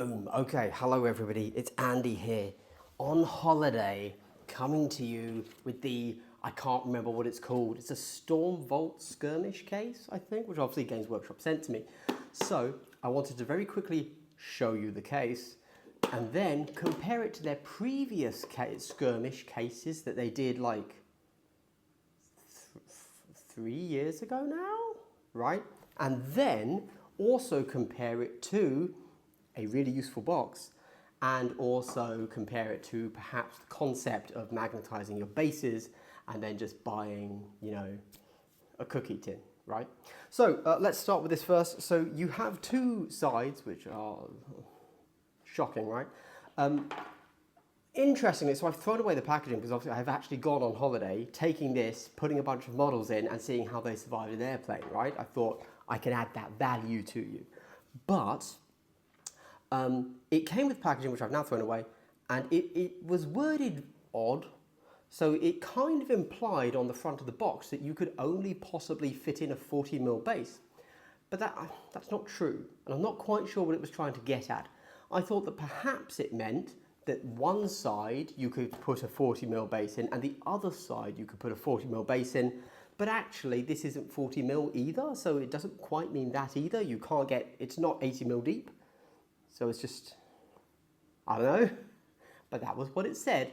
Boom. Okay, hello everybody. It's Andy here on holiday, coming to you with I can't remember what it's called. It's a Stormvault Skirmish Case, I think, which obviously Games Workshop sent to me. So I wanted to very quickly show you the case and then compare it to their previous skirmish cases that they did like 3 years ago now, right? And then also compare it to a really useful box, and also compare it to perhaps the concept of magnetizing your bases and then just buying, a cookie tin, right? So let's start with this first. So you have two sides, which are shocking, right? Interestingly, so I've thrown away the packaging because obviously I've actually gone on holiday, taking this, putting a bunch of models in and seeing how they survived an airplane, right? I thought I can add that value to you. But it came with packaging, which I've now thrown away, and it was worded odd. So it kind of implied on the front of the box that you could only possibly fit in a 40mm base. But that's not true, and I'm not quite sure what it was trying to get at. I thought that perhaps it meant that one side you could put a 40mm base in, and the other side you could put a 40mm base in. But actually, this isn't 40mm either, so it doesn't quite mean that either. You can't get, it's not 80mm deep. So it's just, I don't know, but that was what it said.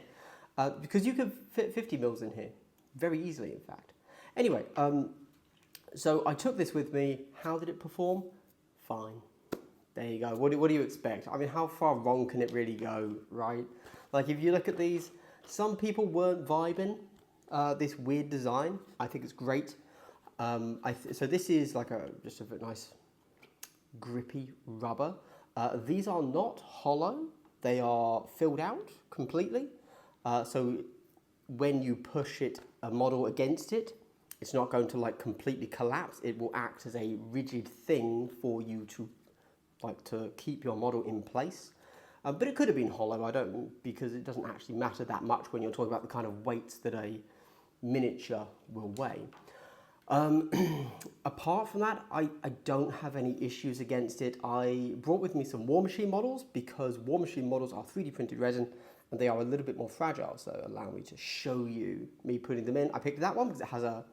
Because you could fit 50mm in here, very easily in fact. Anyway, so I took this with me. How did it perform? Fine. There you go. What do you expect? I mean, how far wrong can it really go, right? Like if you look at these, some people weren't vibing this weird design. I think it's great. So this is like just a nice grippy rubber. These are not hollow, they are filled out completely. So when you push a model against it, it's not going to like completely collapse. It will act as a rigid thing for you to keep your model in place. But it could have been hollow, because it doesn't actually matter that much when you're talking about the kind of weights that a miniature will weigh. Apart from that, I don't have any issues against it. I brought with me some War Machine models because War Machine models are 3D printed resin and they are a little bit more fragile. So allow me to show you me putting them in. I picked that one because it has a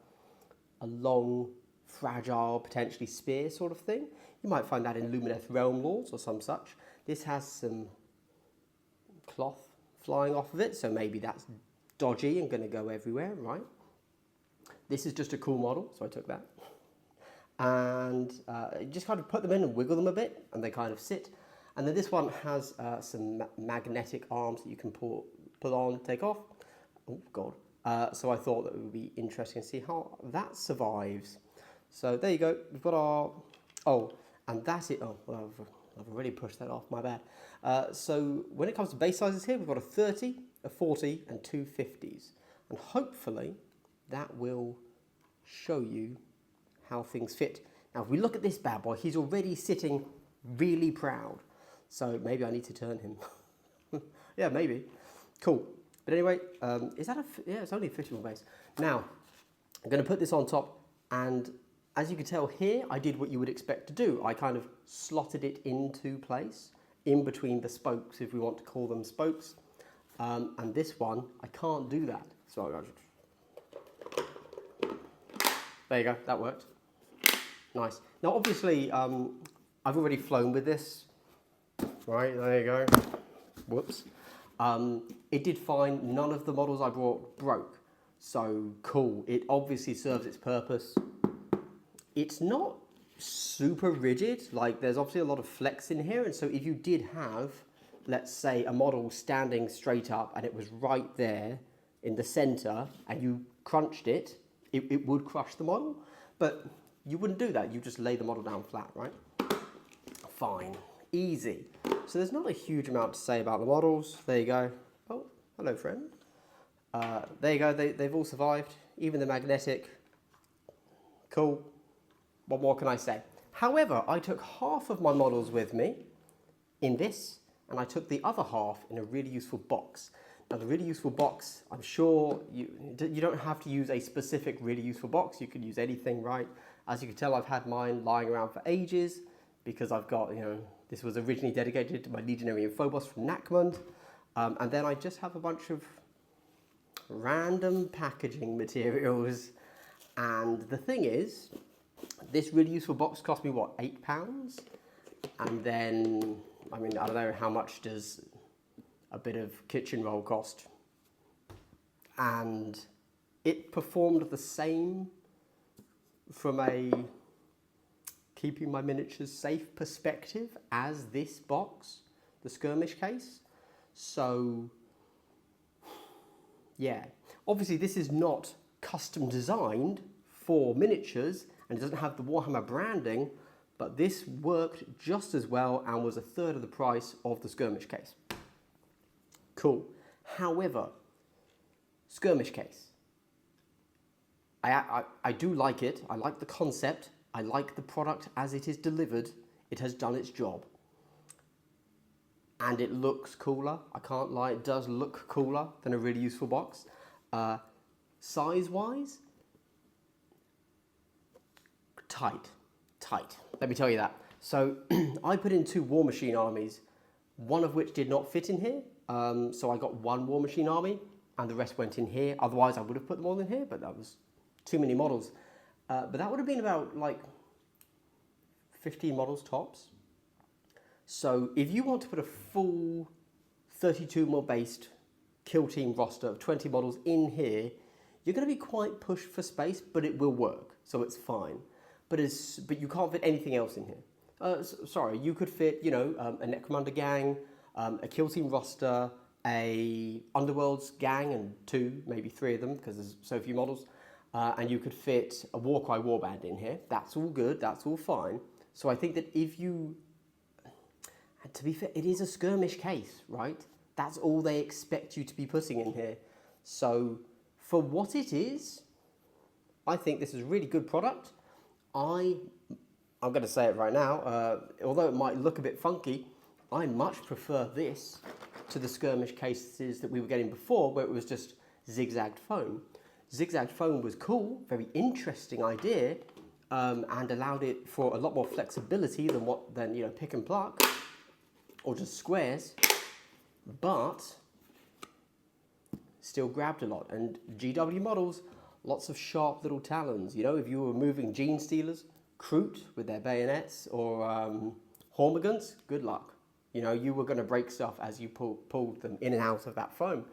long, fragile, potentially spear sort of thing. You might find that in Lumineth Realm Lords or some such. This has some cloth flying off of it, so maybe that's dodgy and going to go everywhere, right? This is just a cool model, so I took that. And just kind of put them in and wiggle them a bit, and they kind of sit. And then this one has some magnetic arms that you can put on, take off. Oh, God. So I thought that it would be interesting to see how that survives. So there you go. We've got our... Oh, and that's it. Oh, well, I've already pushed that off, my bad. So when it comes to base sizes here, we've got a 30, a 40, and two 50s. And hopefully that will show you how things fit. Now, if we look at this bad boy, he's already sitting really proud. So maybe I need to turn him. Yeah, maybe. Cool. But anyway, yeah, it's only a 50mm base. Now, I'm going to put this on top, and as you can tell here, I did what you would expect to do. I kind of slotted it into place, in between the spokes, if we want to call them spokes. And this one, I can't do that. So I just... There you go, that worked. Nice. Now obviously, I've already flown with this. Right, there you go. Whoops. It did fine. None of the models I brought broke. So cool. It obviously serves its purpose. It's not super rigid. Like there's obviously a lot of flex in here. And so if you did have, let's say, a model standing straight up and it was right there in the center and you crunched it, it would crush the model, but you wouldn't do that. You just lay the model down flat, right? Fine, easy. So there's not a huge amount to say about the models. There you go. Oh, hello, friend. There you go. They've all survived, even the magnetic. Cool. What more can I say? However, I took half of my models with me in this, and I took the other half in a really useful box. Now the really useful box, I'm sure you don't have to use a specific really useful box. You could use anything, right? As you can tell, I've had mine lying around for ages because I've got, This was originally dedicated to my Legionary and Phobos from Nakmund. And then I just have a bunch of random packaging materials. And the thing is, this really useful box cost me, what, £8? And then, I mean, I don't know, how much does a bit of kitchen roll cost? And it performed the same from a keeping my miniatures safe perspective as this box, the Skirmish Case. So, yeah. Obviously, this is not custom designed for miniatures, and it doesn't have the Warhammer branding, but this worked just as well and was a third of the price of the Skirmish Case. Cool. However, Skirmish Case. I do like it. I like the concept. I like the product as it is delivered. It has done its job. And it looks cooler. I can't lie, it does look cooler than a really useful box. Size-wise, tight. Let me tell you that. So I put in 2 War Machine armies, one of which did not fit in here. So I got 1 War Machine army and the rest went in here. Otherwise I would have put them all in here, but that was too many models. But that would have been about like 15 models tops. So if you want to put a full 32 mod based kill team roster of 20 models in here, you're going to be quite pushed for space, but it will work, so it's fine. But you can't fit anything else in here. Sorry, you could fit, you know, a Necromunda gang, a kill team roster, a Underworlds gang, and 2, maybe 3 of them, because there's so few models. And you could fit a Warcry warband in here. That's all good, that's all fine. So I think that if you, and to be fair, it is a Skirmish Case, right? That's all they expect you to be putting in here. So for what it is, I think this is a really good product. I'm going to say it right now, although it might look a bit funky, I much prefer this to the Skirmish Cases that we were getting before, where it was just zigzagged foam. Zigzagged foam was cool, very interesting idea, and allowed it for a lot more flexibility than you know, pick and pluck or just squares, but still grabbed a lot. And GW models, lots of sharp little talons. You know, if you were moving Gene Stealers, Kroot with their bayonets, or Hormigans, good luck. You know, you were going to break stuff as you pulled them in and out of that foam.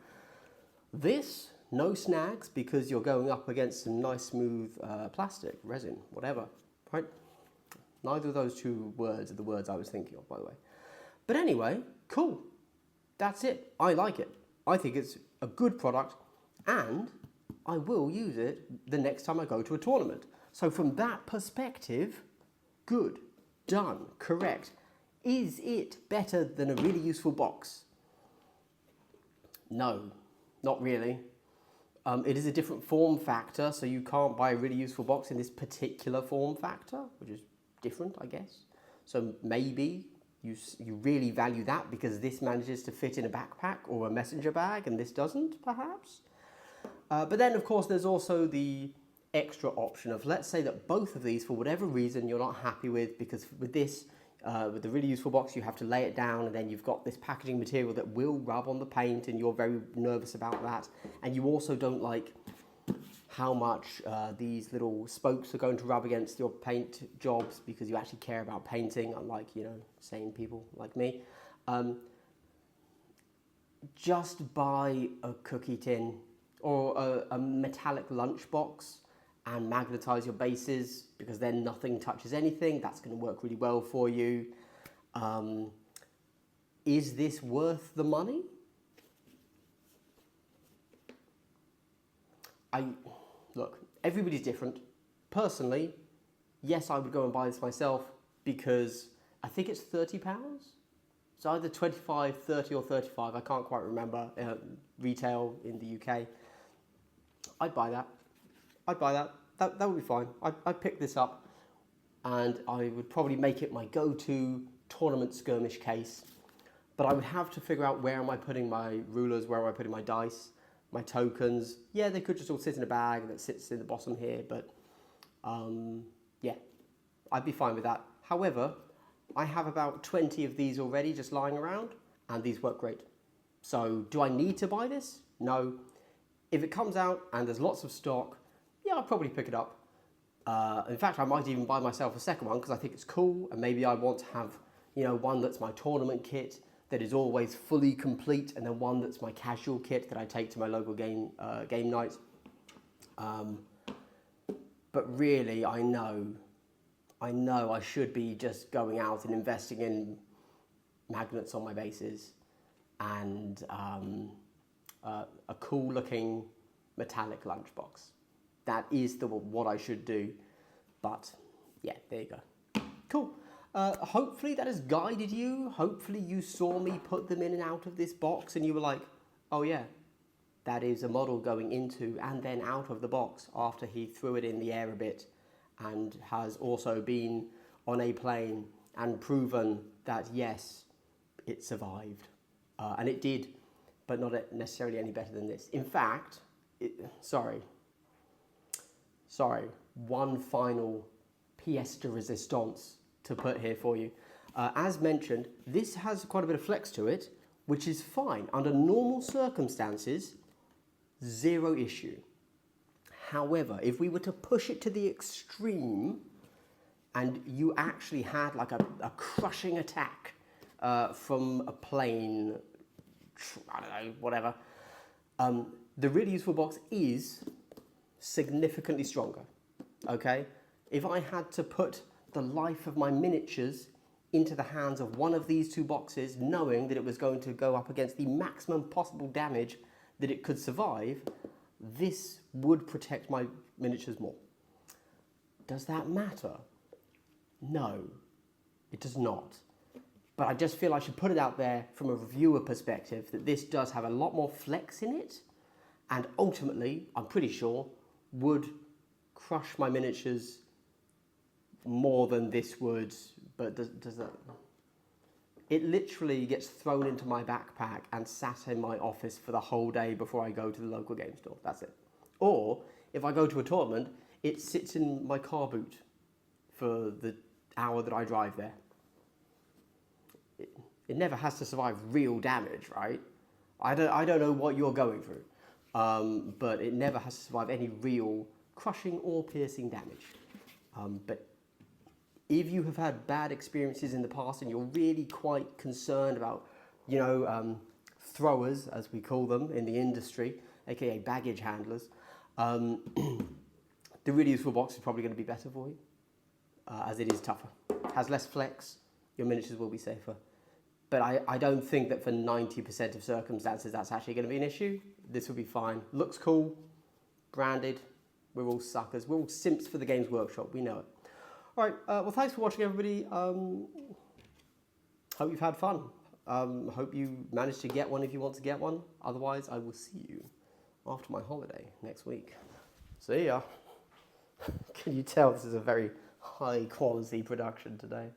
This, no snags, because you're going up against some nice smooth plastic, resin, whatever, right? Neither of those 2 words are the words I was thinking of, by the way. But anyway, cool. That's it. I like it. I think it's a good product, and I will use it the next time I go to a tournament. So from that perspective, good, done, correct. Is it better than a really useful box? No, not really. It is a different form factor, so you can't buy a really useful box in this particular form factor, which is different, I guess. So maybe you really value that because this manages to fit in a backpack or a messenger bag and this doesn't, perhaps. But then, of course, there's also the extra option of, let's say that both of these, for whatever reason, you're not happy with, because with this, with the really useful box, you have to lay it down, and then you've got this packaging material that will rub on the paint, and you're very nervous about that. And you also don't like how much these little spokes are going to rub against your paint jobs, because you actually care about painting, unlike, you know, sane people like me. Just buy a cookie tin or a metallic lunchbox and magnetize your bases, because then nothing touches anything. That's going to work really well for you. Is this worth the money? Look, everybody's different. Personally, yes, I would go and buy this myself, because I think it's £30. It's either 25, 30 or 35. I can't quite remember. Retail in the UK. I'd buy that. I'd buy that. That would be fine. I'd pick this up, and I would probably make it my go-to tournament skirmish case. But I would have to figure out, where am I putting my rulers, where am I putting my dice, my tokens. Yeah, they could just all sit in a bag that sits in the bottom here, but yeah, I'd be fine with that. However, I have about 20 of these already just lying around, and these work great. So do I need to buy this? No. If it comes out and there's lots of stock, yeah, I'll probably pick it up. In fact, I might even buy myself a second one because I think it's cool, and maybe I want to have, one that's my tournament kit that is always fully complete, and then one that's my casual kit that I take to my local game night. But really, I know I should be just going out and investing in magnets on my bases and a cool looking metallic lunchbox. That is what I should do. But yeah, there you go. Cool. Hopefully that has guided you. Hopefully you saw me put them in and out of this box and you were like, oh yeah, that is a model going into and then out of the box after he threw it in the air a bit and has also been on a plane and proven that yes, it survived. And it did, but not necessarily any better than this. In fact, sorry, one final pièce de résistance to put here for you. As mentioned, this has quite a bit of flex to it, which is fine. Under normal circumstances, zero issue. However, if we were to push it to the extreme and you actually had like a crushing attack from a plane, I don't know, whatever, the really useful box is significantly stronger, okay? If I had to put the life of my miniatures into the hands of one of these two boxes, knowing that it was going to go up against the maximum possible damage that it could survive, this would protect my miniatures more. Does that matter? No, it does not. But I just feel I should put it out there from a reviewer perspective that this does have a lot more flex in it, and ultimately, I'm pretty sure, would crush my miniatures more than this would, but does that? It literally gets thrown into my backpack and sat in my office for the whole day before I go to the local game store. That's it. Or if I go to a tournament, it sits in my car boot for the hour that I drive there. It never has to survive real damage, right? I don't know what you're going through, but it never has to survive any real crushing or piercing damage. But if you have had bad experiences in the past and you're really quite concerned about, throwers, as we call them in the industry, aka baggage handlers, the really useful box is probably going to be better for you, as it is tougher. Has less flex, your miniatures will be safer. But I don't think that for 90% of circumstances that's actually going to be an issue. This will be fine. Looks cool, branded. We're all suckers. We're all simps for the Games Workshop. We know it. All right. Well, thanks for watching, everybody. Hope you've had fun. Hope you managed to get one if you want to get one. Otherwise, I will see you after my holiday next week. See ya. Can you tell this is a very high quality production today?